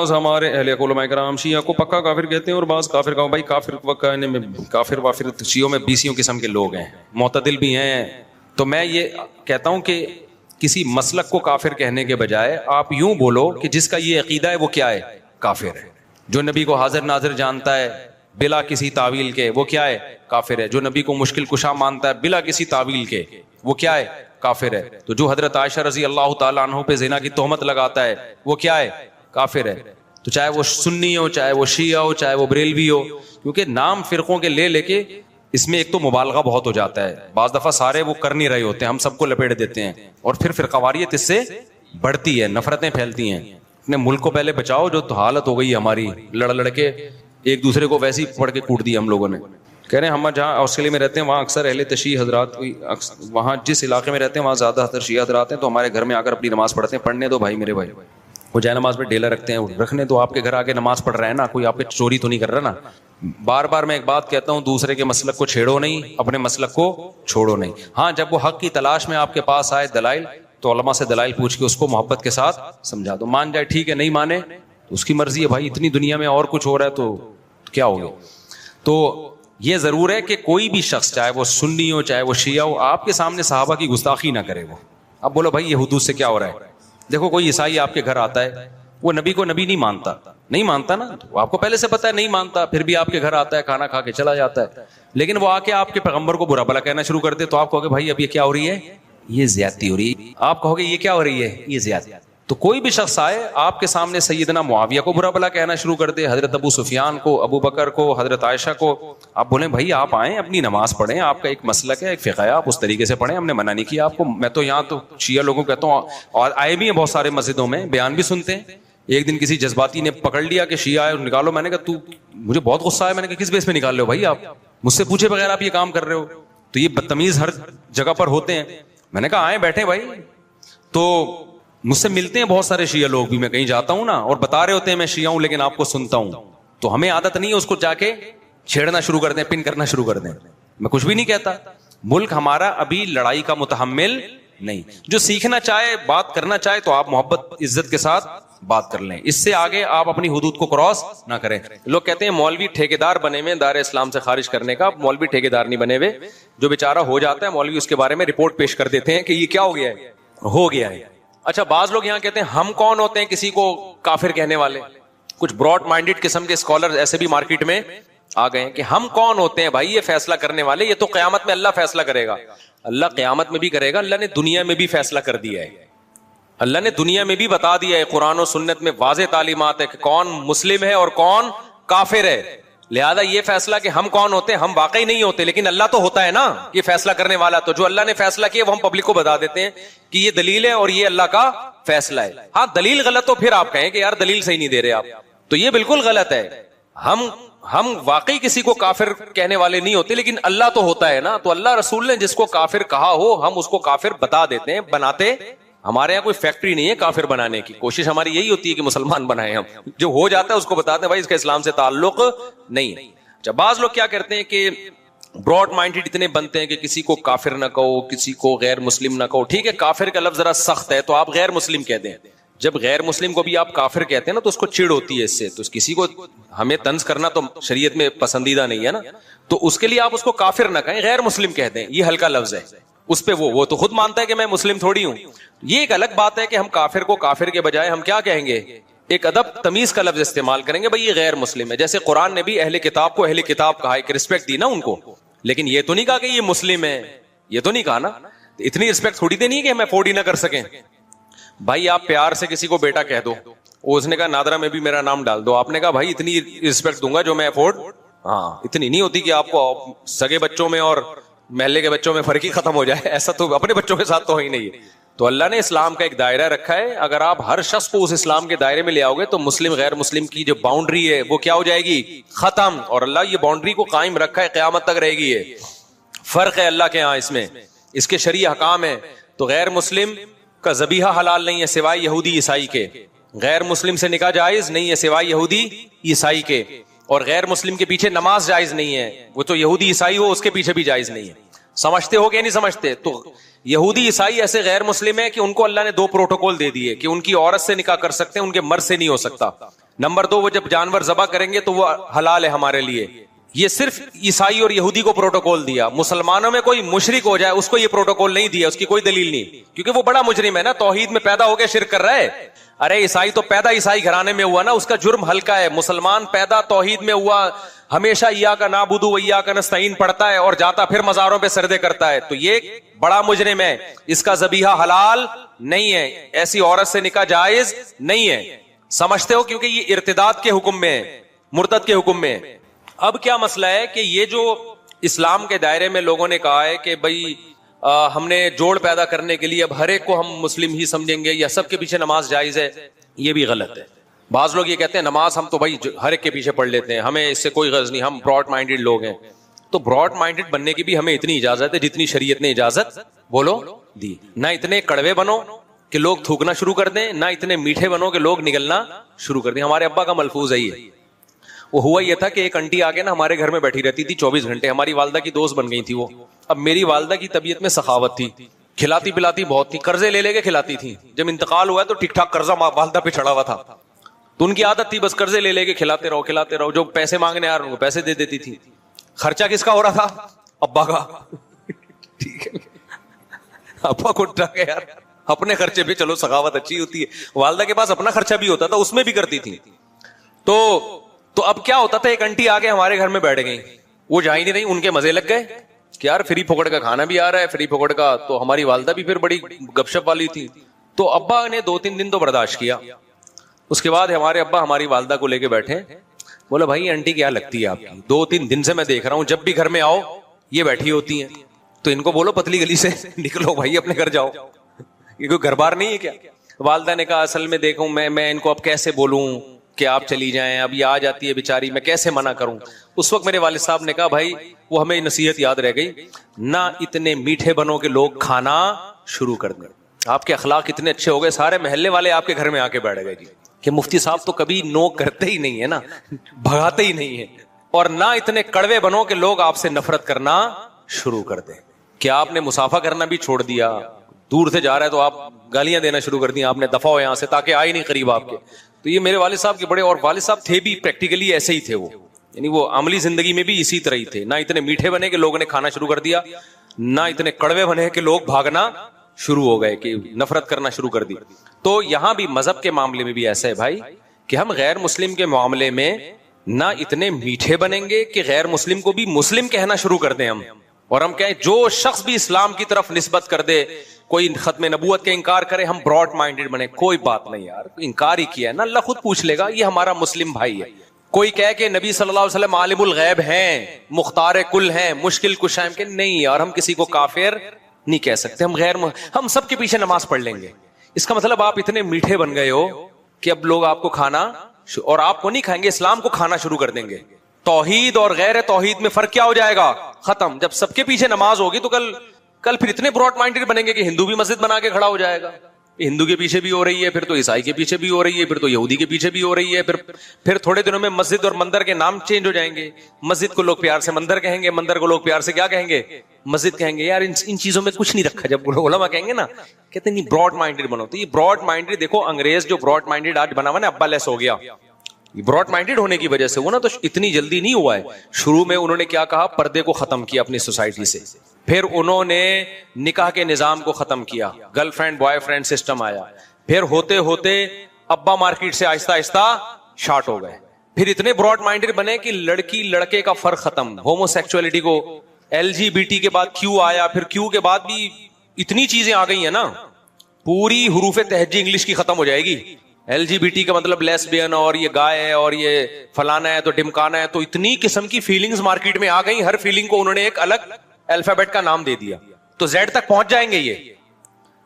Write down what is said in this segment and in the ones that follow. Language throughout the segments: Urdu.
بعض ہمارے اہل علماء کرام شیعہ کو پکا کافر کہتے ہیں اور بعض کافر کا بھائی کافر وافر شیعوں میں 20 قسم کے لوگ ہیں، معتدل بھی ہیں. تو میں یہ کہتا ہوں کہ کسی مسلک کو کافر کہنے کے بجائے آپ یوں بولو کہ جس کا یہ عقیدہ ہے وہ کیا ہے؟ کافر ہے. جو نبی کو حاضر ناظر جانتا ہے بلا کسی تعویل کے وہ کیا ہے؟ کافر ہے. جو نبی کو مشکل کشا مانتا ہے بلا کسی تعویل کے وہ کیا ہے؟ کافر ہے. تو جو حضرت عائشہ رضی اللہ تعالیٰ عنہ پہ زنا کی تہمت لگاتا ہے وہ کیا ہے؟ کافر ہے. تو چاہے وہ سنی ہو، چاہے وہ شیعہ ہو، چاہے وہ بریلوی ہو، کیونکہ نام فرقوں کے لے کے اس میں ایک تو مبالغہ بہت ہو جاتا ہے. بعض دفعہ سارے وہ کر نہیں رہے ہوتے ہیں، ہم سب کو لپیٹ دیتے ہیں اور پھر فرقواریت اس سے بڑھتی ہے، نفرتیں پھیلتی ہیں. اپنے ملک کو پہلے بچاؤ. جو تو حالت ہو گئی ہماری، لڑ کے ایک دوسرے کو ویسے ہی پڑھ کے کوٹ دیا ہم لوگوں نے. کہہ رہے ہیں ہم جہاں آسٹریلیا میں رہتے ہیں وہاں اکثر اہل تشیع حضرات، وہاں جس علاقے میں رہتے ہیں وہاں زیادہ حضرت شیعہ حضرات ہیں، تو ہمارے گھر میں آ کر اپنی نماز پڑھتے ہیں. پڑھنے دو بھائی میرے بھائی، وہ جائے نماز پہ ڈیلا رکھتے ہیں، رکھنے دو. آپ کے گھر آ کے نماز پڑھ رہے ہیں نا، کوئی آپ کے چوری تو نہیں کر رہا نا. بار بار میں ایک بات کہتا ہوں، دوسرے کے مسلک کو چھیڑو نہیں، اپنے مسلک کو چھوڑو نہیں. ہاں جب وہ حق کی تلاش میں آپ کے پاس آئے دلائل، تو علماء سے دلائل پوچھ کے اس کو محبت کے ساتھ سمجھا دو. مان جائے ٹھیک ہے، نہیں مانے تو اس کی مرضی ہے بھائی. اتنی دنیا میں اور کچھ ہو رہا ہے تو کیا ہو گیا. تو یہ ضرور ہے کہ کوئی بھی شخص چاہے وہ سنی ہو چاہے وہ شیعہ ہو، آپ کے سامنے صحابہ کی گستاخی نہ کرے. وہ اب بولو بھائی یہ حدود سے کیا ہو رہا ہے. دیکھو کوئی عیسائی آپ کے گھر آتا ہے، وہ نبی کو نبی نہیں مانتا نا، تو آپ کو پہلے سے پتا ہے نہیں مانتا، پھر بھی آپ کے گھر آتا ہے، کھانا کھا کے چلا جاتا ہے. لیکن وہ آ کے آپ کے پیغمبر کو برا بھلا کہنا شروع کر دے تو آپ کہو گے بھائی اب یہ کیا ہو رہی ہے؟ یہ زیادتی ہو رہی ہے. آپ کہو گے یہ کیا ہو رہی ہے؟ یہ زیادتی. تو کوئی بھی شخص آئے آپ کے سامنے سیدنا معاویہ کو برا بھلا کہنا شروع کر دے، حضرت ابو سفیان کو، ابو بکر کو، حضرت عائشہ کو، آپ بولیں بھائی آپ آئیں اپنی نماز پڑھیں، آپ کا ایک مسلک ہے، ایک فقہ ہے، آپ اس طریقے سے پڑھیں، ہم نے منع نہیں کیا آپ کو. میں تو یہاں تو شیعہ لوگوں کو کہتا ہوں، اور آئے بھی ہیں بہت سارے مسجدوں میں، بیان بھی سنتے ہیں. ایک دن کسی جذباتی نے پکڑ لیا کہ شیعہ ہے نکالو. میں نے کہا تو مجھے بہت غصہ آیا. میں نے کہا کس بیس پہ نکال رہے ہو بھائی؟ آپ مجھ سے پوچھے بغیر آپ یہ کام کر رہے ہو. تو یہ بدتمیز ہر جگہ پر ہوتے ہیں. میں نے کہا آئیں بیٹھیں بھائی. تو مجھ سے ملتے ہیں بہت سارے شیعہ لوگ بھی، میں کہیں جاتا ہوں نا اور بتا رہے ہوتے ہیں میں شیعہ ہوں لیکن آپ کو سنتا ہوں. تو ہمیں عادت نہیں ہے اس کو جا کے چھیڑنا شروع کر دیں، پن کرنا شروع کر دیں. میں کچھ بھی نہیں کہتا. ملک ہمارا ابھی لڑائی کا متحمل نہیں. جو سیکھنا چاہے بات کرنا چاہے تو آپ محبت عزت کے ساتھ بات کر لیں. اس سے آگے آپ اپنی حدود کو کراس نہ کریں. لوگ کہتے ہیں مولوی ٹھیکیدار بنے ہوئے دار اسلام سے خارج کرنے کا. مولوی ٹھیکیدار نہیں بنے ہوئے. جو بیچارہ ہو جاتا ہے مولوی اس کے بارے میں رپورٹ پیش کر دیتے ہیں کہ یہ کیا ہو گیا ہے، ہو گیا ہے. اچھا بعض لوگ یہاں کہتے ہیں ہم کون ہوتے ہیں کسی کو کافر کہنے والے. کچھ براڈ مائنڈڈ قسم کے اسکالر ایسے بھی مارکیٹ میں آ گئے ہیں کہ ہم کون ہوتے ہیں بھائی یہ فیصلہ کرنے والے. یہ تو قیامت میں اللہ فیصلہ کرے گا. اللہ قیامت میں بھی کرے گا. اللہ نے دنیا میں بھی فیصلہ کر دیا ہے. اللہ نے دنیا میں بھی بتا دیا ہے، قرآن و سنت میں واضح تعلیمات ہے کہ کون مسلم ہے اور کون کافر ہے. لہذا یہ فیصلہ کہ ہم کون ہوتے ہیں، ہم واقعی نہیں ہوتے، لیکن اللہ تو ہوتا ہے نا یہ فیصلہ کرنے والا. تو جو اللہ نے فیصلہ کیا وہ ہم پبلک کو بتا دیتے ہیں کہ یہ دلیل ہے اور یہ اللہ کا فیصلہ ہے. ہاں دلیل غلط تو پھر آپ کہیں کہ یار دلیل صحیح نہیں دے رہے آپ، تو یہ بالکل غلط ہے. ہم واقعی کسی کو کافر کہنے والے نہیں ہوتے، لیکن اللہ تو ہوتا ہے نا. تو اللہ رسول نے جس کو کافر کہا ہو ہم اس کو کافر بتا دیتے ہیں. بناتے ہمارے یہاں کوئی فیکٹری نہیں ہے کافر بنانے کی. کوشش ہماری یہی ہوتی ہے کہ مسلمان بنائیں. ہم جو ہو جاتا ہے اس کو بتاتے ہیں بھائی اس کا اسلام سے تعلق نہیں. اچھا بعض لوگ کیا کرتے ہیں کہ براڈ مائنڈڈ اتنے بنتے ہیں کہ کسی کو کافر نہ کہو، کسی کو غیر مسلم نہ کہو. ٹھیک ہے کافر کا لفظ ذرا سخت ہے تو آپ غیر مسلم کہہ دیں. جب غیر مسلم کو بھی آپ کافر کہتے ہیں نا تو اس کو چڑ ہوتی ہے اس سے. تو کسی کو ہمیں طنز کرنا تو شریعت میں پسندیدہ نہیں ہے نا. تو اس کے لیے آپ اس کو کافر نہ کہیں، غیر مسلم کہہ دیں. یہ ہلکا لفظ ہے. اس پہ وہ تو خود مانتا ہے کہ میں مسلم تھوڑی ہوں. یہ ایک الگ بات ہے کہ ہم کافر کو کافر کے بجائے ہم کیا کہیں گے، ایک ادب تمیز کا لفظ استعمال کریں گے. بھائی یہ غیر مسلم ہے. جیسے قرآن نے بھی اہل کتاب کو اہل کتاب کہا، ایک رسپیکٹ دی نا ان کو. لیکن یہ تو نہیں کہا کہ یہ مسلم ہے، یہ تو نہیں کہا نا. اتنی رسپیکٹ تھوڑی دینی ہے کہ ہم افورڈ ہی نہ کر سکیں. بھائی آپ پیار سے کسی کو بیٹا کہہ دو، اس نے کہا نادرا میں بھی میرا نام ڈال دو. آپ نے کہا بھائی اتنی رسپیکٹ دوں گا جو میں افورڈ، ہاں اتنی نہیں ہوتی کہ آپ کو سگے بچوں میں اور محلے کے بچوں میں فرق ہی ختم ہو جائے. ایسا تو اپنے بچوں کے ساتھ تو ہی نہیں ہے. تو اللہ نے اسلام کا ایک دائرہ رکھا ہے. اگر آپ ہر شخص کو اس اسلام کے دائرے میں لے آؤ گے تو مسلم غیر مسلم کی جو باؤنڈری ہے وہ کیا ہو جائے گی، ختم. اور اللہ یہ باؤنڈری کو قائم رکھا ہے، قیامت تک رہے گی. یہ فرق ہے اللہ کے ہاں، اس میں اس کے شرعی احکام ہیں. تو غیر مسلم کا ذبیحہ حلال نہیں ہے سوائے یہودی عیسائی کے. غیر مسلم سے نکاح جائز نہیں ہے سوائے یہودی عیسائی کے. اور غیر مسلم کے پیچھے نماز جائز نہیں ہے. وہ تو یہودی عیسائی ہو اس کے پیچھے بھی جائز نہیں ہے. سمجھتے ہو کہ نہیں سمجھتے؟ تو یہودی عیسائی ایسے غیر مسلم ہے کہ ان کو اللہ نے 2 پروٹوکول دے دیے کہ ان کی عورت سے نکاح کر سکتے ہیں، ان کے مرد سے نہیں ہو سکتا. نمبر 2 وہ جب جانور ذبح کریں گے تو وہ حلال ہے ہمارے لیے. یہ صرف عیسائی اور یہودی کو پروٹوکول دیا, مسلمانوں میں کوئی مشرک ہو جائے اس کو یہ پروٹوکول نہیں دیا, اس کی کوئی دلیل نہیں, کیونکہ وہ بڑا مجرم ہے نا, توحید میں پیدا ہو کے شرک کر رہا ہے. ارے عیسائی تو پیدا عیسائی گھرانے میں ہوا نا, اس کا جرم ہلکا ہے. مسلمان پیدا توحید میں ہوا, ہمیشہ ایاک نعبد و ایاک نستعین پڑھتا ہے اور جاتا پھر مزاروں پہ سجدے کرتا ہے, تو یہ بڑا مجرم ہے. اس کا ذبیحہ حلال نہیں ہے, ایسی عورت سے نکاح جائز نہیں ہے. سمجھتے ہو, کیونکہ یہ ارتداد کے حکم میں ہے, مرتد کے حکم میں ہے. اب کیا مسئلہ ہے کہ یہ جو اسلام کے دائرے میں لوگوں نے کہا ہے کہ بھائی ہم نے جوڑ پیدا کرنے کے لیے اب ہر ایک کو ہم مسلم ہی سمجھیں گے یا سب کے پیچھے نماز جائز ہے, یہ بھی غلط ہے. بعض لوگ یہ کہتے ہیں نماز ہم تو بھائی ہر ایک کے پیچھے پڑھ لیتے ہیں, ہمیں اس سے کوئی غرض نہیں, ہم براڈ مائنڈیڈ لوگ ہیں. تو براڈ مائنڈیڈ بننے کی بھی ہمیں اتنی اجازت ہے جتنی شریعت نے اجازت بولو دی. نہ اتنے کڑوے بنو کہ لوگ تھوکنا شروع کر دیں, نہ اتنے میٹھے بنو کہ لوگ نگلنا شروع کر دیں. ہمارے ابا کا ملفوظ ہے یہ. وہ ہوا یہ تھا کہ ایک انٹی آ کے نا ہمارے گھر میں بیٹھی رہتی تھی 24 گھنٹے, ہماری والدہ کی دوست بن گئی تھی وہ. اب میری والدہ کی طبیعت میں سخاوت تھی, کھلاتی پلاتی بہت تھی, قرضے لے کے کھلاتی تھی. جب انتقال ہوا ہے تو ٹھیک ٹھاک قرضہ والدہ پہ چڑھا ہوا تھا, تو ان کی عادت تھی بس قرضے لے کے کھلاتے رہو. جو پیسے مانگنے آ رہے ان کو پیسے دے دیتی تھی. خرچہ کس کا ہو رہا تھا؟ ابا کا. ٹھیک ہے, ابا کو یار اپنے خرچے پہ, چلو سخاوت اچھی ہوتی ہے. والدہ کے پاس اپنا خرچہ بھی ہوتا تھا, اس میں بھی کرتی تھی. تو اب کیا ہوتا تھا, ایک انٹی آ کے ہمارے گھر میں بیٹھ گئی, وہ جا ہی نہیں رہی, ان کے مزے لگ گئے کہ یار فری پھوکڑ کا کھانا بھی آ رہا ہے, فری پھوکڑ کا. تو ہماری والدہ بھی پھر بڑی گپ شپ والی تھی, تو ابا نے 2-3 دن تو برداشت کیا. اس کے بعد ہمارے ابا ہماری والدہ کو لے کے بیٹھے, بولا بھائی انٹی کیا لگتی ہے آپ کی, 2-3 دن سے میں دیکھ رہا ہوں جب بھی گھر میں آؤ یہ بیٹھی ہوتی ہیں, تو ان کو بولو پتلی گلی سے نکلو بھائی, اپنے گھر جاؤ, یہ کوئی گھر بار نہیں ہے کیا. والدہ نے کہا اصل میں دیکھوں میں ان کو اب کیسے بولوں کہ آپ چلی جائیں, اب یہ آ جاتی ہے بیچاری, میں کیسے منع کروں. اس وقت میرے والد صاحب نے کہا بھائی وہ ہمیں نصیحت یاد رہ گئی, نہ اتنے میٹھے بنو کہ لوگ کھانا شروع کر دیں. آپ کے اخلاق اتنے اچھے ہو گئے, سارے محلے والے آپ کے گھر میں آ کے بیٹھ گئے جی, کہ مفتی صاحب تو کبھی نو کرتے ہی نہیں ہے نا, بھگاتے ہی نہیں ہے. اور نہ اتنے کڑوے بنو کہ لوگ آپ سے نفرت کرنا شروع کر دیں. کیا آپ نے مسافہ کرنا بھی چھوڑ دیا, دور سے جا رہا ہے تو آپ گالیاں دینا شروع کر دی, آپ نے دفعہ ہو یہاں سے تاکہ آئے نہیں قریب آپ کے. تو یہ میرے والد صاحب کے بڑے, اور والد صاحب تھے بھی پریکٹیکلی ایسے ہی تھے وہ, یعنی وہ عملی زندگی میں بھی اسی طرح ہی تھے. نہ اتنے میٹھے بنے کہ لوگوں نے کھانا شروع کر دیا, نہ اتنے کڑوے بنے کہ لوگ بھاگنا شروع ہو گئے, کہ نفرت کرنا شروع کر دی. تو یہاں بھی مذہب کے معاملے میں بھی ایسا ہے بھائی کہ ہم غیر مسلم کے معاملے میں نہ اتنے میٹھے بنیں گے کہ غیر مسلم کو بھی مسلم کہنا شروع کر دیں ہم, اور ہم کہیں جو شخص بھی اسلام کی طرف نسبت کر دے, کوئی ختم نبوت کے انکار کرے, ہم براڈ مائنڈیڈ بنے. کوئی بات نہیں یار, انکار ہی کیا ہے نا, اللہ خود پوچھ لے گا, یہ ہمارا مسلم بھائی ہے. کوئی کہے کہ نبی صلی اللہ علیہ وسلم عالم الغیب ہیں, مختار کل ہیں, مشکل کشا ہیں, کہ نہیں یار ہم کسی کو کافر نہیں کہہ سکتے, ہم سب کے پیچھے نماز پڑھ لیں گے. اس کا مطلب آپ اتنے میٹھے بن گئے ہو کہ اب لوگ آپ کو کھانا, اور آپ کو نہیں کھائیں گے, اسلام کو کھانا شروع کر دیں گے. توحید اور غیر توحید میں فرق کیا ہو جائے گا؟ ختم. جب سب کے پیچھے نماز ہوگی تو کل پھر اتنے براڈ مائنڈیڈ بنیں گے کہ ہندو بھی مسجد بنا کے کھڑا ہو جائے گا. ہندو کے پیچھے بھی ہو رہی ہے, پھر تو عیسائی کے پیچھے بھی ہو رہی ہے, پھر تو یہودی کے پیچھے بھی ہو رہی ہے, پھر تھوڑے دنوں میں مسجد اور مندر کے نام چینج ہو جائیں گے. مسجد کو لوگ پیار سے مندر کہیں گے, مندر کو لوگ پیار سے کیا کہیں گے؟ مسجد کہیں گے. یار ان چیزوں میں کچھ نہیں رکھا. جب علماء کہیں گے نا, کہتے ہیں براڈ مائنڈیڈ بنو. تو یہ براڈ مائنڈیڈ, دیکھو انگریز جو براڈ مائنڈیڈ آج بنا ہوا نا, ابا لیس ہو گیا براڈ مائنڈیڈ ہونے کی وجہ سے. وہ نا تو اتنی جلدی نہیں ہوا ہے. شروع میں انہوں نے کیا کہا, پردے کو ختم کیا اپنی سوسائٹی سے. پھر انہوں نے نکاح کے نظام کو ختم کیا, girl friend boy friend system آیا. پھر ہوتے ہوتے ابا مارکیٹ سے آہستہ آہستہ شارٹ ہو گئے. پھر اتنے براڈ مائنڈیڈ بنے کہ لڑکی لڑکے کا فرق ختم, ہومو سیکچولیٹی کو, LGBT کے بعد کیو آیا, پھر کیو کے بعد بھی اتنی چیزیں آ گئی ہیں نا, پوری حروف تہجی انگلش کی ختم ہو جائے گی. LGBT کا مطلب لیسبین, اور یہ گائے ہے, اور یہ فلانا ہے, تو ڈمکانا ہے. تو اتنی قسم کی فیلنگز مارکیٹ میں آ گئی, ہر فیلنگ کو انہوں نے ایک الگ الفابیٹ کا نام دے دیا. تو زیڈ تک پہنچ جائیں گے. یہ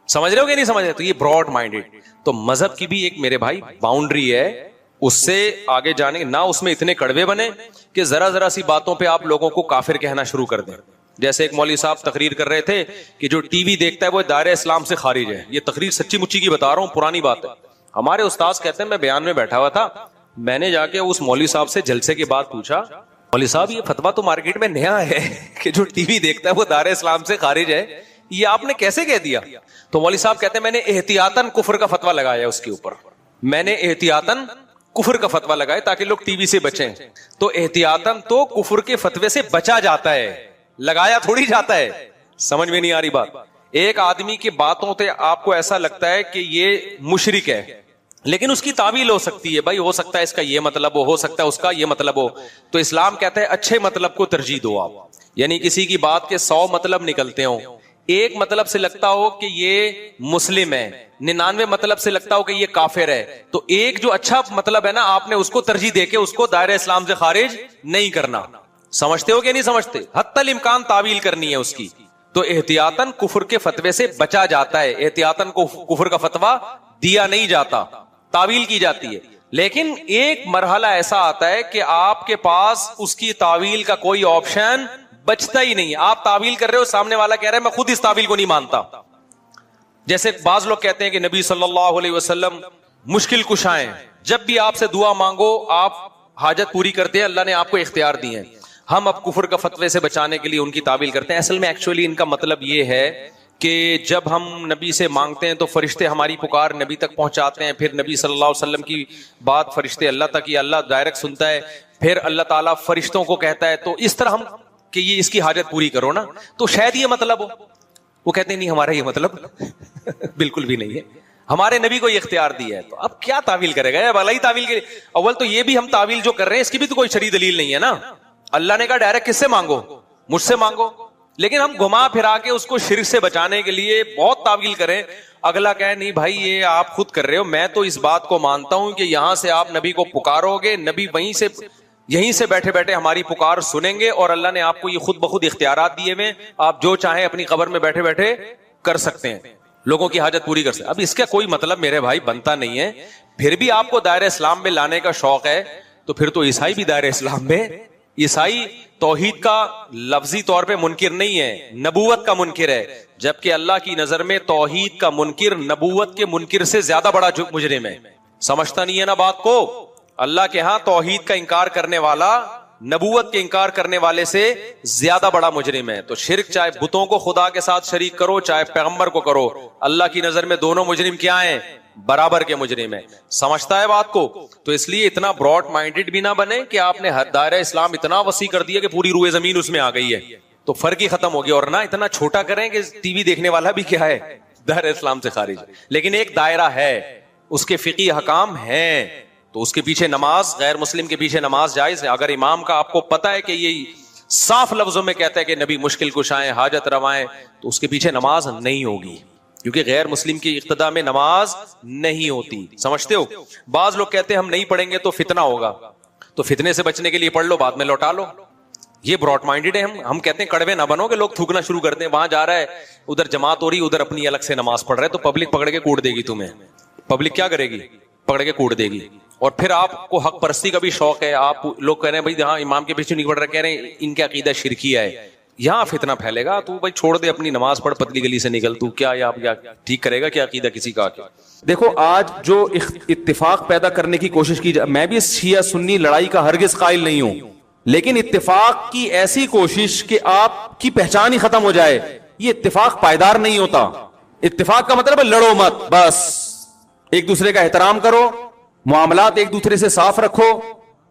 سمجھ رہے ہو کہ نہیں سمجھ رہے؟ تو یہ براڈ مائنڈیڈ. تو مذہب کی بھی ایک میرے بھائی باؤنڈری ہے, اس سے آگے جانے نہ اس میں اتنے کڑوے بنے کہ ذرا سی باتوں پہ آپ لوگوں کو کافر کہنا شروع کر دیں. جیسے ایک مولوی صاحب تقریر کر رہے تھے کہ جو ٹی وی دیکھتا ہے وہ دائرہ اسلام سے خارج ہے. یہ تقریر سچی مچی کی بتا رہا ہوں, پرانی بات ہے. ہمارے استاذ کہتے ہیں میں بیان میں بیٹھا ہوا تھا, میں نے جا کے اس مولوی صاحب سے جلسے کے بعد پوچھا, مولوی صاحب یہ فتویٰ تو مارکیٹ میں نیا ہے کہ جو ٹی وی دیکھتا ہے وہ دائرہ اسلام سے خارج ہے, یہ آپ نے کیسے کہہ دیا؟ تو مولوی صاحب کہتے ہیں میں نے احتیاطاً کفر کا فتویٰ لگایا اس کے اوپر, میں نے احتیاطاً کفر کا فتویٰ لگائے تاکہ لوگ ٹی وی سے بچیں. تو احتیاطاً تو کفر کے فتوے سے بچا جاتا ہے, لگایا تھوڑی جاتا ہے. سمجھ میں نہیں آ رہی بات. ایک آدمی کی باتوں سے آپ کو ایسا لگتا ہے کہ یہ مشرک ہے, لیکن اس کی تعویل ہو سکتی ہے, بھائی ہو سکتا ہے اس کا یہ مطلب ہو سکتا ہے اس کا یہ مطلب ہو. تو اسلام کہتا ہے اچھے مطلب کو ترجیح دو آپ, یعنی کسی کی بات کے 100 مطلب نکلتے ہوں, ایک مطلب سے لگتا ہو کہ یہ مسلم ہے, 99 مطلب سے لگتا ہو کہ یہ کافر ہے, تو ایک جو اچھا مطلب ہے نا آپ نے اس کو ترجیح دے کے اس کو دائرہ اسلام سے خارج نہیں کرنا. سمجھتے ہو کہ نہیں سمجھتے؟ حتی الامکان تعویل کرنی ہے اس کی. تو احتیاطاً کفر کے فتوے سے بچا جاتا ہے, احتیاطاً کو کفر کا فتویٰ دیا نہیں جاتا, تعویل کی جاتی ہے. لیکن ایک مرحلہ ایسا آتا ہے کہ آپ کے پاس اس کی تعویل کا کوئی آپشن بچتا ہی نہیں. آپ تعویل کر رہے ہو, سامنے والا کہہ رہا ہے میں خود اس تعویل کو نہیں مانتا. جیسے بعض لوگ کہتے ہیں کہ نبی صلی اللہ علیہ وسلم مشکل کشا ہیں, جب بھی آپ سے دعا مانگو آپ حاجت پوری کرتے ہیں, اللہ نے آپ کو اختیار دیے ہیں. ہم اب کفر کا فتوے سے بچانے کے لیے ان کی تعویل کرتے ہیں. اصل میں ایکچولی ان کا مطلب یہ ہے کہ جب ہم نبی سے مانگتے ہیں تو فرشتے ہماری پکار نبی تک پہنچاتے ہیں, پھر نبی صلی اللہ علیہ وسلم کی بات فرشتے اللہ تک, یا اللہ ڈائریکٹ سنتا ہے, پھر اللہ تعالیٰ فرشتوں کو کہتا ہے. تو اس طرح ہم کہ یہ اس کی حاجت پوری کرو نا, تو شاید یہ مطلب ہو. وہ کہتے ہیں نہیں ہمارا یہ مطلب بالکل بھی نہیں ہے, ہمارے نبی کو یہ اختیار دیا ہے. تو اب کیا تعویل کرے گا, بھلا ہی تعویل کے اول تو یہ بھی ہم تعویل جو کر رہے ہیں اس کی بھی تو کوئی شرعی دلیل نہیں ہے نا. اللہ نے کہا ڈائریکٹ کس سے مانگو, مجھ سے مانگو, لیکن ہم گھما پھرا کے اس کو شرک سے بچانے کے لیے بہت تعویل کریں. اگلا کہے نہیں بھائی یہ آپ خود کر رہے ہو, میں تو اس بات کو مانتا ہوں کہ یہاں سے آپ نبی کو پکارو گے, نبی وہیں سے یہیں سے بیٹھے بیٹھے ہماری پکار سنیں گے, اور اللہ نے آپ کو یہ خود بخود اختیارات دیے ہوئے, آپ جو چاہیں اپنی قبر میں بیٹھے بیٹھے کر سکتے ہیں, لوگوں کی حاجت پوری کر سکتے ہیں. اب اس کا کوئی مطلب میرے بھائی بنتا نہیں ہے. پھر بھی آپ کو دائرہ اسلام میں لانے کا شوق ہے تو پھر تو عیسائی بھی دائرہ اسلام میں. عیسائی توحید کا لفظی طور پہ منکر نہیں ہے, نبوت کا منکر ہے, جبکہ اللہ کی نظر میں توحید کا منکر نبوت کے منکر سے زیادہ بڑا مجرم ہے. سمجھتا نہیں ہے نا بات کو. اللہ کے ہاں توحید کا انکار کرنے والا نبوت کے انکار کرنے والے سے زیادہ بڑا مجرم ہے. تو شرک چاہے بتوں کو خدا کے ساتھ شریک کرو چاہے پیغمبر کو کرو, اللہ کی نظر میں دونوں مجرم کیا ہیں, برابر کے مجرم ہیں. سمجھتا ہے بات کو. تو اس لیے اتنا براڈ مائنڈڈ بھی نہ بنے کہ آپ نے دائرہ اسلام اتنا وسیع کر دیا کہ پوری روئے زمین اس میں آ گئی ہے, تو فرق ہی ختم ہو گیا. اور نہ اتنا چھوٹا کریں کہ ٹی وی دیکھنے والا بھی کیا ہے, دائرہ اسلام سے خارج. لیکن ایک دائرہ ہے, اس کے فقہی حکام ہیں, تو اس کے پیچھے نماز, غیر مسلم کے پیچھے نماز جائز ہے. اگر امام کا آپ کو پتا ہے کہ یہ صاف لفظوں میں کہتا ہے کہ نبی مشکل کشائیں حاجت روائیں, تو اس کے پیچھے نماز نہیں ہوگی, کیونکہ غیر مسلم کی اقتداء میں نماز نہیں ہوتی. سمجھتے ہو؟ بعض لوگ کہتے ہیں ہم نہیں پڑھیں گے تو فتنہ ہوگا, تو فتنے سے بچنے کے لیے پڑھ لو بعد میں لوٹا لو. یہ براڈ مائنڈڈ ہے. ہم کہتے ہیں کڑوے نہ بنو کہ لوگ تھوکنا شروع کر دیں, وہاں جا رہا ہے ادھر جماعت ہو رہی, ادھر اپنی الگ سے نماز پڑھ رہے, تو پبلک پکڑ کے کوٹ دے گی تمہیں. پبلک کیا کرے گی, پکڑ کے کوٹ دے گی. اور پھر آپ کو حق پرستی کا بھی شوق ہے, آپ لوگ کہہ رہے ہیں بھائی ہاں امام کے پیچھے نہیں پڑھ رہے, کہہ رہے ہیں ان کا عقیدہ شرکیہ ہے, یہاں فتنہ پھیلے گا. تو بھائی چھوڑ دے اپنی نماز پڑھ, پتلی گلی سے نکل, تو کیا ٹھیک کرے گا کیا عقیدہ کسی کا. دیکھو آج جو اتفاق پیدا کرنے کی کوشش کی جائے, میں بھی شیعہ سنی لڑائی کا ہرگز قائل نہیں ہوں, لیکن اتفاق کی ایسی کوشش کہ آپ کی پہچان ہی ختم ہو جائے, یہ اتفاق پائیدار نہیں ہوتا. اتفاق کا مطلب ہے لڑو مت, بس ایک دوسرے کا احترام کرو, معاملات ایک دوسرے سے صاف رکھو,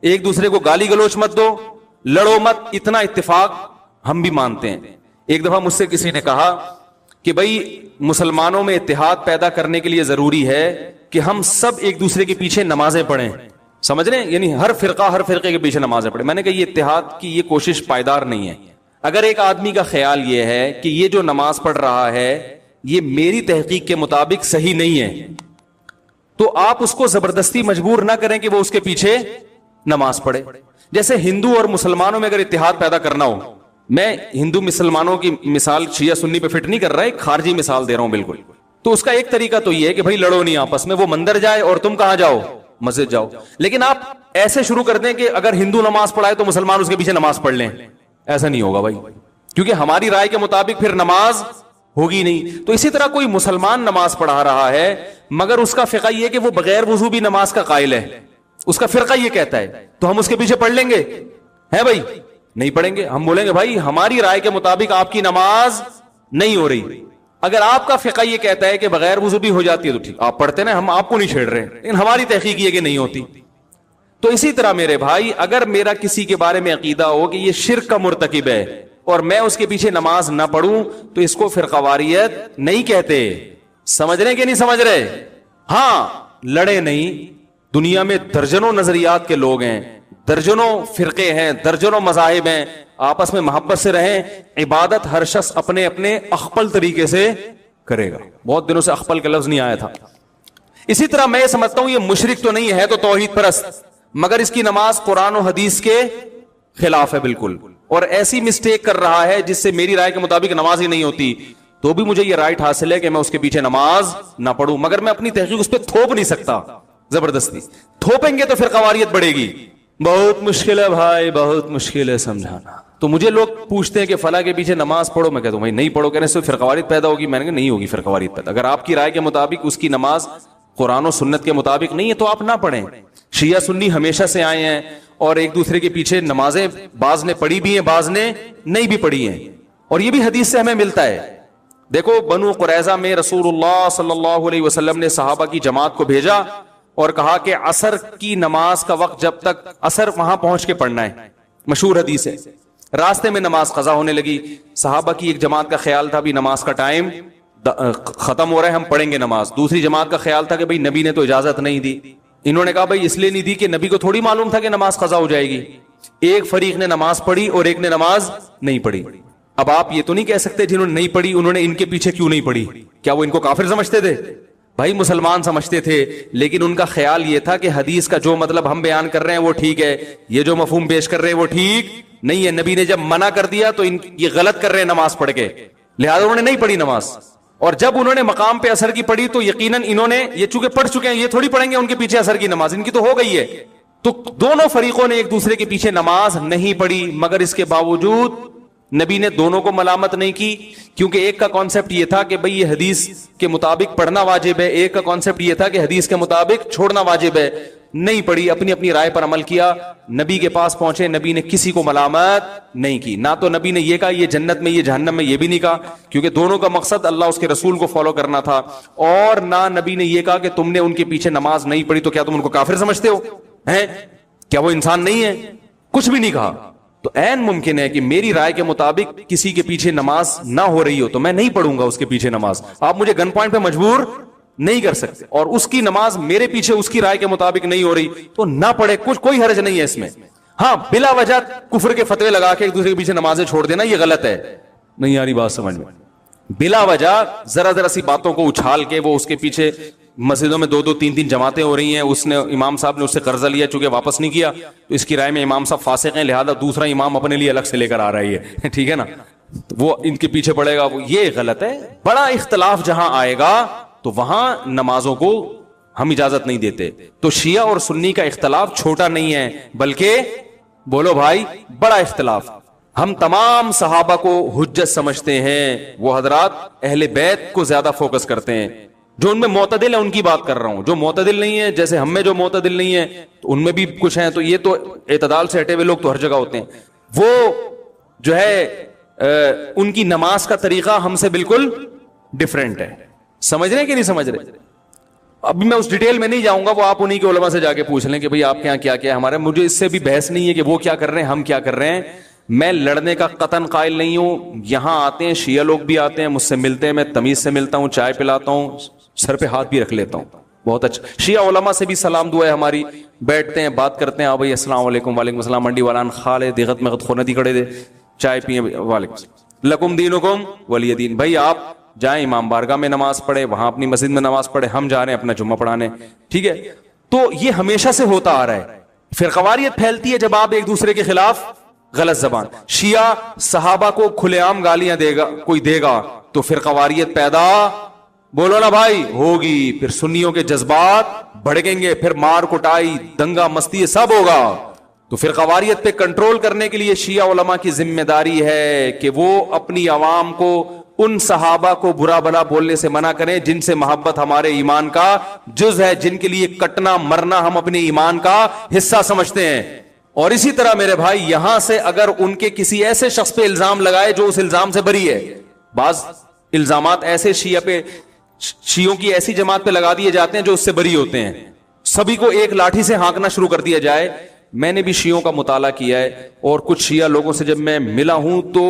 ایک دوسرے کو گالی گلوچ مت دو, لڑو مت. اتنا اتفاق ہم بھی مانتے ہیں. ایک دفعہ مجھ سے کسی نے کہا کہ بھائی مسلمانوں میں اتحاد پیدا کرنے کے لیے ضروری ہے کہ ہم سب ایک دوسرے کے پیچھے نمازیں پڑھیں. سمجھ رہے ہیں, یعنی ہر فرقے کے پیچھے نمازیں پڑھیں. میں نے کہا یہ اتحاد کی یہ کوشش پائیدار نہیں ہے. اگر ایک آدمی کا خیال یہ ہے کہ یہ جو نماز پڑھ رہا ہے یہ میری تحقیق کے مطابق صحیح نہیں ہے, تو آپ اس کو زبردستی مجبور نہ کریں کہ وہ اس کے پیچھے نماز پڑھے. جیسے ہندو اور مسلمانوں میں اگر اتحاد پیدا کرنا ہو, میں ہندو مسلمانوں کی مثال شیعہ سنی پہ فٹ نہیں کر رہا, ایک خارجی مثال دے رہا ہوں بالکل. تو اس کا ایک طریقہ تو یہ ہے کہ بھائی لڑو نہیں آپس میں, وہ مندر جائے اور تم کہاں جاؤ, مسجد جاؤ. لیکن آپ ایسے شروع کر دیں کہ اگر ہندو نماز پڑھائے تو مسلمان اس کے پیچھے نماز پڑھ لیں, ایسا نہیں ہوگا بھائی, کیونکہ ہماری رائے کے مطابق پھر نماز ہوگی نہیں. تو اسی طرح کوئی مسلمان نماز پڑھا رہا ہے مگر اس کا فقہ یہ کہ وہ بغیر وضو بھی نماز کا قائل ہے, اس کا فرقہ یہ کہتا ہے, تو ہم اس کے پیچھے پڑھ لیں گے؟ ہے بھائی, نہیں پڑھیں گے. ہم بولیں گے بھائی ہماری رائے کے مطابق آپ کی نماز نہیں ہو رہی. اگر آپ کا فقہ یہ کہتا ہے کہ بغیر وضو بھی ہو جاتی ہے تو ٹھیک, آپ پڑھتے نا, ہم آپ کو نہیں چھیڑ رہے, لیکن ہماری تحقیق یہ کہ نہیں ہوتی. تو اسی طرح میرے بھائی اگر میرا کسی کے بارے میں عقیدہ ہو کہ یہ شرک کا مرتکب ہے اور میں اس کے پیچھے نماز نہ پڑھوں تو اس کو فرقواریت نہیں کہتے. سمجھ رہے کہ نہیں سمجھ رہے؟ ہاں لڑے نہیں. دنیا میں درجنوں نظریات کے لوگ ہیں, درجنوں فرقے ہیں, درجنوں مذاہب ہیں, آپس میں محبت سے رہیں. عبادت ہر شخص اپنے اپنے اخپل طریقے سے کرے گا. بہت دنوں سے اخپل کا لفظ نہیں آیا تھا. اسی طرح میں سمجھتا ہوں یہ مشرک تو نہیں ہے تو توحید پرست, مگر اس کی نماز قرآن و حدیث کے خلاف ہے بالکل, اور ایسی مسٹیک کر رہا ہے جس سے میری رائے کے مطابق نماز ہی نہیں ہوتی, تو بھی مجھے یہ رائٹ حاصل ہے کہ میں اس کے پیچھے نماز نہ پڑھوں, مگر میں اپنی تحقیق اس پہ تھوپ نہیں سکتا زبردستی. تھوپیں گے تو پھر فرقواریت بڑھے گی. بہت مشکل ہے بھائی, بہت مشکل ہے سمجھانا. تو مجھے لوگ پوچھتے ہیں کہ فلاں کے پیچھے نماز پڑھو, میں کہتا ہوں بھائی نہیں پڑھو. کہنے سے فرقواریت پیدا ہوگی. میں نے کہا نہیں ہوگی فرقواریت پیدا. اگر آپ کی رائے کے مطابق اس کی نماز قرآن و سنت کے مطابق نہیں ہے تو آپ نہ پڑھیں. شیعہ سنی ہمیشہ سے آئے ہیں اور ایک دوسرے کے پیچھے نمازیں بعض نے پڑھی بھی ہیں, بعض نے نہیں بھی پڑھی ہیں, اور یہ بھی حدیث سے ہمیں ملتا ہے. دیکھو بنو قریظہ میں رسول اللہ صلی اللہ علیہ وسلم نے صحابہ کی جماعت کو بھیجا اور کہا کہ عصر کی نماز کا وقت جب تک عصر وہاں پہنچ کے پڑھنا ہے. مشہور حدیث ہے. راستے میں نماز قضا ہونے لگی. صحابہ کی ایک جماعت کا خیال تھا بھی نماز کا ٹائم ختم ہو رہا ہے, ہم پڑھیں گے نماز. دوسری جماعت کا خیال تھا کہ بھئی نبی نے تو اجازت نہیں دی. انہوں نے کہا بھئی اس لیے نہیں دی کہ نبی کو تھوڑی معلوم تھا کہ نماز قضا ہو جائے گی. ایک فریق نے نماز پڑھی اور ایک نے نماز نہیں پڑھی. اب آپ یہ تو نہیں کہہ سکتے جنہوں نے نہیں پڑھی انہوں نے ان کے پیچھے کیوں نہیں پڑھی, کیا وہ ان کو کافر سمجھتے تھے؟ بھائی مسلمان سمجھتے تھے, لیکن ان کا خیال یہ تھا کہ حدیث کا جو مطلب ہم بیان کر رہے ہیں وہ ٹھیک ہے, یہ جو مفہوم پیش کر رہے ہیں وہ ٹھیک نہیں ہے. نبی نے جب منع کر دیا تو یہ غلط کر رہے ہیں نماز پڑھ کے, لہذا انہوں نے نہیں پڑھی نماز. اور جب انہوں نے مقام پہ عصر کی پڑھی تو یقیناً انہوں نے یہ چونکہ پڑھ چکے ہیں, یہ تھوڑی پڑھیں گے ان کے پیچھے عصر کی نماز, ان کی تو ہو گئی ہے. تو دونوں فریقوں نے ایک دوسرے کے پیچھے نماز نہیں پڑھی, مگر اس کے باوجود نبی نے دونوں کو ملامت نہیں کی, کیونکہ ایک کا کانسیپٹ یہ تھا کہ بھئی یہ حدیث کے مطابق پڑھنا واجب ہے, ایک کا کانسیپٹ یہ تھا کہ حدیث کے مطابق چھوڑنا واجب ہے. نہیں پڑھی, اپنی اپنی رائے پر عمل کیا, نبی کے پاس پہنچے, نبی نے کسی کو ملامت نہیں کی. نہ تو نبی نے یہ کہا یہ جنت میں یہ جہنم میں, یہ بھی نہیں کہا, کیونکہ دونوں کا مقصد اللہ اس کے رسول کو فالو کرنا تھا. اور نہ نبی نے یہ کہا کہ تم نے ان کے پیچھے نماز نہیں پڑھی تو کیا تم ان کو کافر سمجھتے ہو ہیں, کیا وہ انسان نہیں ہے, کچھ بھی نہیں کہا. تو عین ممکن ہے کہ میری رائے کے مطابق کسی کے پیچھے نماز نہ ہو رہی ہو تو میں نہیں پڑھوں گا اس کے پیچھے نماز. آپ مجھے گن پوائنٹ پہ مجبور نہیں کر سکتے, اور اس کی نماز میرے پیچھے اس کی رائے کے مطابق نہیں ہو رہی تو نہ پڑھے, کچھ کوئی حرج نہیں ہے اس میں. ہاں بلا وجہ کفر کے فتوے لگا کے ایک دوسرے کے پیچھے نمازیں چھوڑ دینا یہ غلط ہے. نہیں آ رہی بات سمجھ میں؟ بلا وجہ ذرا سی باتوں کو اچھال کے وہ اس کے پیچھے مسجدوں میں 2-2-3 جماعتیں ہو رہی ہیں, اس نے امام صاحب نے اس سے قرضہ لیا چونکہ واپس نہیں کیا تو اس کی رائے میں امام صاحب فاسق ہیں, لہذا دوسرا امام اپنے لیے الگ سے لے کر آ رہی ہے, ٹھیک ہے نا, وہ ان کے پیچھے پڑے گا, وہ یہ غلط ہے. بڑا اختلاف جہاں آئے گا تو وہاں نمازوں کو ہم اجازت نہیں دیتے. تو شیعہ اور سنی کا اختلاف چھوٹا نہیں ہے بلکہ بولو بھائی بڑا اختلاف. ہم تمام صحابہ کو حجت سمجھتے ہیں, وہ حضرات اہل بیت کو زیادہ فوکس کرتے ہیں. جو ان میں معتدل ہیں ان کی بات کر رہا ہوں, جو معتدل نہیں ہے جیسے ہم میں جو معتدل نہیں ہے تو ان میں بھی کچھ ہیں, تو یہ تو اعتدال سے ہٹے ہوئے لوگ تو ہر جگہ ہوتے ہیں. وہ جو ہے ان کی نماز کا طریقہ ہم سے بالکل ڈیفرنٹ ہے. سمجھ رہے ہیں کہ نہیں سمجھ رہے؟ ابھی میں اس ڈیٹیل میں نہیں جاؤں گا, وہ آپ انہی کے علماء سے جا کے پوچھ لیں کہ بھئی آپ کے یہاں کیا کیا ہے. ہمارے مجھے اس سے بھی بحث نہیں ہے کہ وہ کیا کر رہے ہیں ہم کیا کر رہے ہیں. میں لڑنے کا قطن قائل نہیں ہوں. یہاں آتے ہیں شیعہ لوگ بھی آتے ہیں, مجھ سے ملتے ہیں, میں تمیز سے ملتا ہوں, چائے پلاتا ہوں, سر پہ ہاتھ بھی رکھ لیتا ہوں. بہت اچھا. شیعہ علماء سے بھی سلام دعا ہے ہماری, بیٹھتے ہیں بات کرتے ہیں, بھائی السلام علیکم. وعلیکم السلام. منڈی والان خالے دیغت میں خوندی کھڑے دے, چائے پیئے, وعلیکم لکم دینکم ولی دین. بھائی آپ جائیں امام بارگاہ میں نماز پڑھے, وہاں اپنی مسجد میں نماز پڑھے, ہم جا رہے ہیں اپنا جمعہ پڑھانے, ٹھیک ہے. تو یہ ہمیشہ سے ہوتا آ رہا ہے. فرقواریت پھیلتی ہے جب آپ ایک دوسرے کے خلاف غلط زبان. شیعہ صحابہ کو کھلے عام گالیاں دے گا, کوئی دے گا تو فرقواریت پیدا بولو نا بھائی ہوگی. پھر سنیوں کے جذبات بڑھیں گے, پھر مار کٹائی دنگا مستی سب ہوگا. تو فرقواریت پہ کنٹرول کرنے کے لیے شیعہ علماء کی ذمہ داری ہے کہ وہ اپنی عوام کو ان صحابہ کو برا بھلا بولنے سے منع کریں جن سے محبت ہمارے ایمان کا جز ہے, جن کے لیے کٹنا مرنا ہم اپنے ایمان کا حصہ سمجھتے ہیں. اور اسی طرح میرے بھائی یہاں سے اگر ان کے کسی ایسے شخص پہ الزام لگائے جو اس الزام سے بری ہے, بعض الزامات ایسے شیعہ پہ, شیعوں کی ایسی جماعت پہ لگا دیے جاتے ہیں جو اس سے بری ہوتے ہیں, سبھی کو ایک لاٹھی سے ہانکنا شروع کر دیا جائے. میں نے بھی شیعوں کا مطالعہ کیا ہے اور کچھ شیعہ لوگوں سے جب میں ملا ہوں تو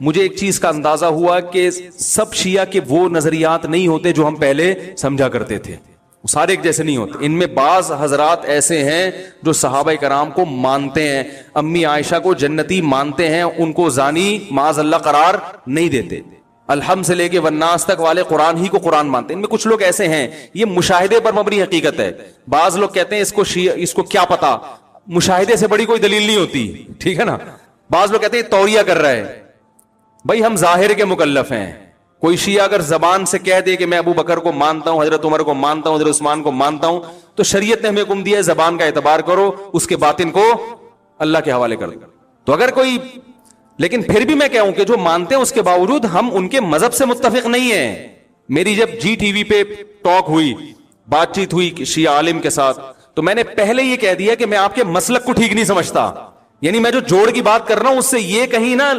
مجھے ایک چیز کا اندازہ ہوا کہ سب شیعہ کے وہ نظریات نہیں ہوتے جو ہم پہلے سمجھا کرتے تھے. سارے ایک جیسے نہیں ہوتے. ان میں بعض حضرات ایسے ہیں جو صحابہ کرام کو مانتے ہیں, امی عائشہ کو جنتی مانتے ہیں, ان کو زانی معاذ اللہ قرار نہیں دیتے. الحمد سے لے کے والناس تک والے قرآن ہی کو قرآن مانتے ہیں. ان میں کچھ لوگ ایسے ہیں, یہ مشاہدے پر مبنی حقیقت ہے. بعض لوگ کہتے ہیں اس کو کیا پتا, مشاہدے سے بڑی کوئی دلیل نہیں ہوتی, ٹھیک ہے نا. بعض لوگ کہتے ہیں توریہ کر رہا ہے. بھائی ہم ظاہر کے مکلف ہیں. کوئی شیعہ اگر زبان سے کہہ دے کہ میں ابو بکر کو مانتا ہوں, حضرت عمر کو مانتا ہوں, حضرت عثمان کو مانتا ہوں, تو شریعت نے ہمیں حکم دیا ہے زبان کا اعتبار کرو, اس کے باطن کو اللہ کے حوالے کر دو. تو اگر کوئی, لیکن پھر بھی میں کہوں کہ جو مانتے ہیں اس کے باوجود ہم ان کے مذہب سے متفق نہیں ہیں. میری جب جی ٹی وی پہ ٹاک ہوئی, بات چیت ہوئی شیعہ عالم کے ساتھ, تو میں نے پہلے یہ کہہ دیا کہ میں آپ کے مسلک کو ٹھیک نہیں سمجھتا. یعنی میں جو جوڑ کی بات کر رہا ہوں اس سے یہ کہیں نہ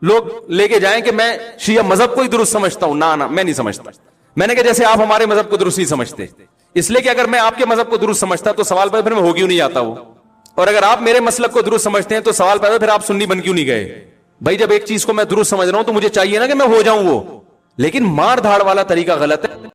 لوگ لے کے جائیں کہ میں شیعہ مذہب کو ہی درست سمجھتا ہوں. نہ میں نہیں سمجھتا. میں نے کہا جیسے آپ ہمارے مذہب کو درست نہیں سمجھتے, اس لیے کہ اگر میں آپ کے مذہب کو درست سمجھتا تو سوال پیدا پھر میں ہو کیوں نہیں آتا وہ, اور اگر آپ میرے مسلک کو درست سمجھتے ہیں تو سوال پیدا پھر آپ سنی بن کیوں نہیں گئے. بھائی جب ایک چیز کو میں درست سمجھ رہا ہوں تو مجھے چاہیے نا کہ میں ہو جاؤں وہ, لیکن مار دھاڑ والا طریقہ غلط ہے.